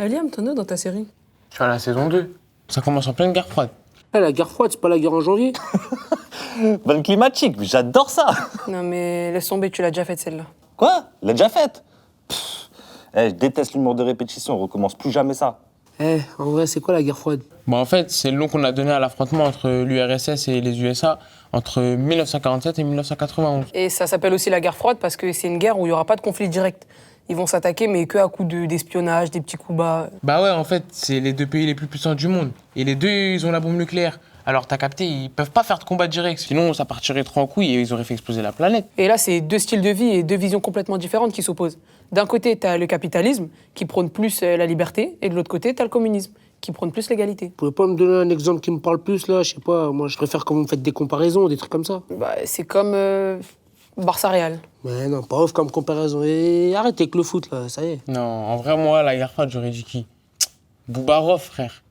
Liam, t'en es dans ta série? Je suis à la saison 2. Ça commence en pleine guerre froide. La guerre froide, c'est pas la guerre en janvier? Bonne climatique, j'adore ça. Non mais laisse tomber, tu l'as déjà faite celle-là. Quoi? Il l'a déjà faite? Je déteste l'humour de répétition, on recommence plus jamais ça. En vrai, c'est quoi la guerre froide? En fait, c'est le nom qu'on a donné à l'affrontement entre l'URSS et les USA entre 1947 et 1991. Et ça s'appelle aussi la guerre froide parce que c'est une guerre où il n'y aura pas de conflit direct. Ils vont s'attaquer, mais que à coups d'espionnage, des petits coups bas. Bah ouais, en fait, c'est les deux pays les plus puissants du monde. Et les deux, ils ont la bombe nucléaire. Alors t'as capté, ils peuvent pas faire de combat direct, sinon ça partirait trop en couille et ils auraient fait exploser la planète. Et là, c'est deux styles de vie et deux visions complètement différentes qui s'opposent. D'un côté, t'as le capitalisme, qui prône plus la liberté, et de l'autre côté, t'as le communisme, qui prône plus l'égalité. Vous pouvez pas me donner un exemple qui me parle plus, là? Je sais pas, moi, je préfère quand vous me faites des comparaisons, des trucs comme ça. Bah, c'est comme Barça Real. Mais non, pas ouf comme comparaison. Et arrêtez avec le foot, là, ça y est. Non, en vrai, moi, la guerre froide, j'aurais dit qui? Boubarov, frère.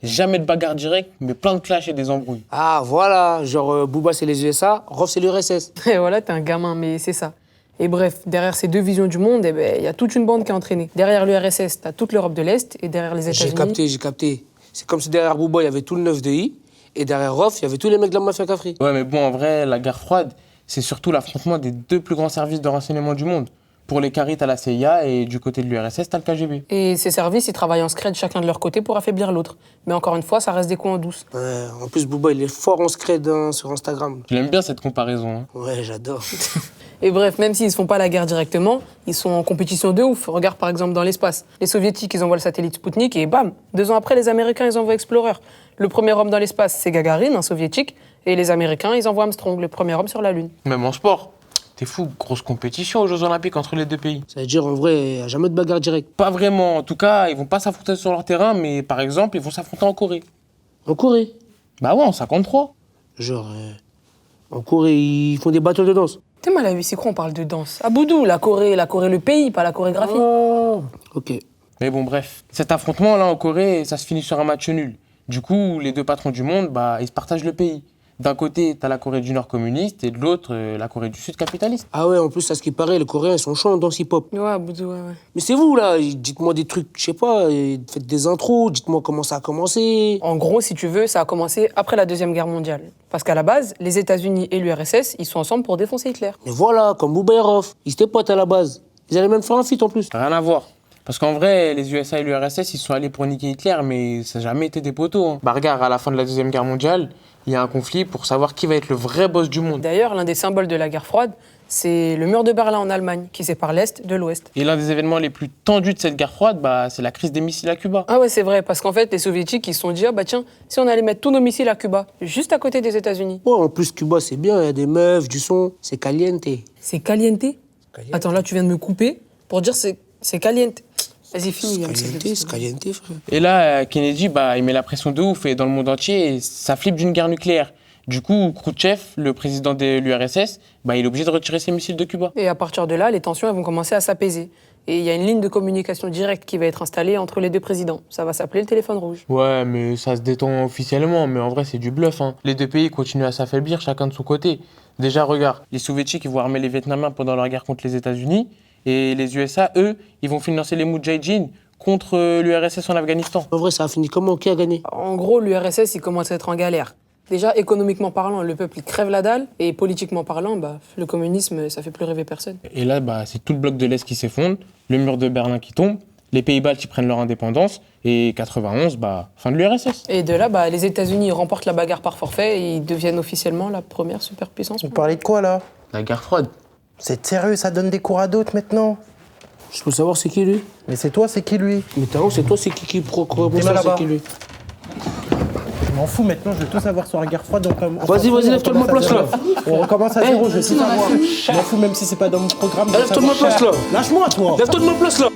Jamais de bagarre directe, mais plein de clashs et des embrouilles. Ah, voilà, genre Booba, c'est les USA, Rof, c'est l'URSS. Et voilà, t'es un gamin, mais c'est ça. Et bref, derrière ces deux visions du monde, y a toute une bande qui est entraînée. Derrière l'URSS, t'as toute l'Europe de l'Est, et derrière les États-Unis... J'ai capté. C'est comme si derrière Booba, il y avait tout le 9 de I, et derrière Rof, il y avait tous les mecs de la mafia Cafri. Ouais, mais bon, en vrai, la guerre froide, c'est surtout l'affrontement des deux plus grands services de renseignement du monde. Pour les Caris, t'as la CIA, et du côté de l'URSS, t'as le KGB. Et ces services, ils travaillent en scred chacun de leur côté pour affaiblir l'autre. Mais encore une fois, ça reste des coups en douce. Ouais, en plus, Booba, il est fort en scred sur Instagram. Je l'aime bien cette comparaison. Hein. Ouais, j'adore. Et bref, même s'ils ne se font pas la guerre directement, ils sont en compétition de ouf. Regarde par exemple dans l'espace. Les Soviétiques, ils envoient le satellite Sputnik et bam, 2 ans après, les Américains, ils envoient Explorer. Le premier homme dans l'espace, c'est Gagarine, un soviétique. Et les Américains, ils envoient Armstrong, le premier homme sur la Lune. Même en sport. T'es fou, grosse compétition aux Jeux Olympiques entre les deux pays. Ça veut dire, en vrai, il n'y a jamais de bagarre directe. Pas vraiment. En tout cas, ils vont pas s'affronter sur leur terrain, mais par exemple, ils vont s'affronter en Corée. En Corée? Bah ouais, en 53. Genre, en Corée, ils font des battles de danse. T'es mal à lui, c'est quoi on parle de danse? Ah Boudou, la Corée le pays, pas la chorégraphie. Oh, ok. Mais bon, bref. Cet affrontement-là en Corée, ça se finit sur un match nul. Du coup, les deux patrons du monde, ils se partagent le pays. D'un côté, t'as la Corée du Nord communiste et de l'autre, la Corée du Sud capitaliste. Ah ouais, en plus, à ce qui paraît, les Coréens, ils sont chauds en danse hip-hop. Ouais, Boudou, ouais. Mais c'est vous, là, dites-moi des trucs, je sais pas, faites des intros, dites-moi comment ça a commencé. En gros, si tu veux, ça a commencé après la Deuxième Guerre mondiale. Parce qu'à la base, les États-Unis et l'URSS, ils sont ensemble pour défoncer Hitler. Mais voilà, comme Booba et Rof, ils étaient potes à la base. Ils allaient même faire un feat en plus. Rien à voir. Parce qu'en vrai, les USA et l'URSS, ils sont allés pour niquer Hitler, mais ça n'a jamais été des poteaux. Hein. Regarde, à la fin de la Deuxième Guerre mondiale, il y a un conflit pour savoir qui va être le vrai boss du monde. D'ailleurs, l'un des symboles de la guerre froide, c'est le mur de Berlin en Allemagne, qui sépare l'Est de l'Ouest. Et l'un des événements les plus tendus de cette guerre froide, c'est la crise des missiles à Cuba. Ah ouais, c'est vrai, parce qu'en fait, les Soviétiques, ils se sont dit, tiens, si on allait mettre tous nos missiles à Cuba, juste à côté des États-Unis. Ouais, en plus, Cuba, c'est bien, il y a des meufs, du son, c'est caliente. C'est caliente? Attends, là, tu viens de me couper pour dire c'est caliente. Vas-y, finis. C'est caliente, frère. Et là, Kennedy, il met la pression de ouf, et dans le monde entier, ça flippe d'une guerre nucléaire. Du coup, Khrouchtchev, le président de l'URSS, il est obligé de retirer ses missiles de Cuba. Et à partir de là, les tensions elles vont commencer à s'apaiser. Et il y a une ligne de communication directe qui va être installée entre les deux présidents. Ça va s'appeler le téléphone rouge. Ouais, mais ça se détend officiellement, mais en vrai, c'est du bluff. Hein. Les deux pays continuent à s'affaiblir, chacun de son côté. Déjà, regarde, les Soviétiques, ils vont armer les Vietnamiens pendant leur guerre contre les États-Unis, et les USA, eux, ils vont financer les Moudjahidines contre l'URSS en Afghanistan. En vrai, ça a fini comment? Qui a gagné? En gros, l'URSS, il commence à être en galère. Déjà, économiquement parlant, le peuple il crève la dalle, et politiquement parlant, le communisme, ça fait plus rêver personne. Et là, c'est tout le bloc de l'Est qui s'effondre, le mur de Berlin qui tombe, les pays baltes qui prennent leur indépendance, et 91, fin de l'URSS. Et de là, les États-Unis remportent la bagarre par forfait, et ils deviennent officiellement la première superpuissance. Vous parlez de quoi, là? La guerre froide. C'est sérieux, ça donne des cours à d'autres, maintenant? Je peux savoir c'est qui, lui? Mais c'est toi, c'est qui, lui? Mais t'as c'est toi, c'est qui procure T'es mal là-bas. c'est qui, lui? Je m'en fous, maintenant, je veux tout savoir sur la guerre froide, donc... Vas-y, lève-toi de ma place, là. On recommence à zéro, je veux tout savoir. Je m'en fous, même si c'est pas dans mon programme. Lève-toi de ma place, là. Lâche-moi, toi. Lève-toi de ma place, là.